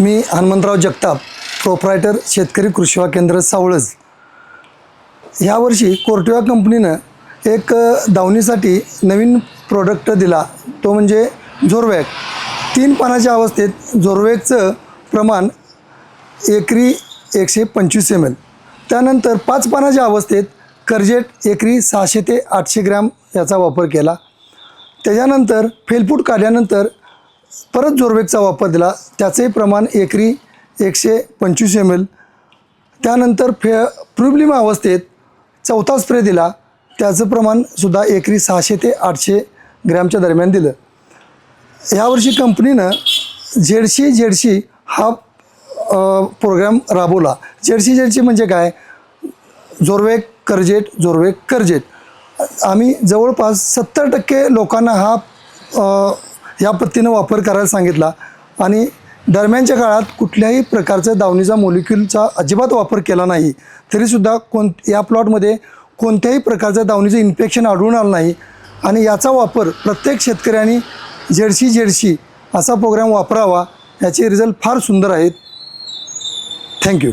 मी Hanumantrao Jagtap, proprietor शेतकरी कृषी सेवा केंद्र सावळज। यावर्षी कोर्टिवा कंपनीनं एक दावणीसाठी नवीन प्रोडक्ट दिला, तो म्हणजे झोरवॅक। 3 पानाच्या अवस्थेत झोरवॅकचं प्रमाण एकरी 125 ml, त्यानंतर 5 पानाच्या अवस्थेत कर्जेट एकरी 600 ते 800 ग्रॅम याचा वापर केला। त्याच्यानंतर फेलफूट काढल्यानंतर परत झोरवॅकचा वापर दिला, त्याचे प्रमाण एकरी 125 ml। त्यानंतर प्रुब्लिम अवस्थेत चौथा स्प्रे दिला, त्याचं प्रमाणसुद्धा एकरी 600 ते 800 ग्रॅमच्या दरम्यान दिलं। यावर्षी कंपनीनं झेडसी हा प्रोग्राम राबवला। झेडसी म्हणजे काय? झोरवॅक कर्जेट। आम्ही जवळपास 70% लोकांना या पद्धतीनं वापर करायला सांगितला आणि दरम्यानच्या काळात कुठल्याही प्रकारचा दावणीचा मॉलिक्यूलचा अजिबात वापर केला नाही, तरीसुद्धा या प्लॉटमध्ये कोणत्याही प्रकारचं दावणीचं इन्फेक्शन आढळून आलं नाही। आणि याचा वापर प्रत्येक शेतकऱ्यांनी झेडसी असा प्रोग्राम वापरावा, याचे रिझल्ट फार सुंदर आहेत। थँक्यू।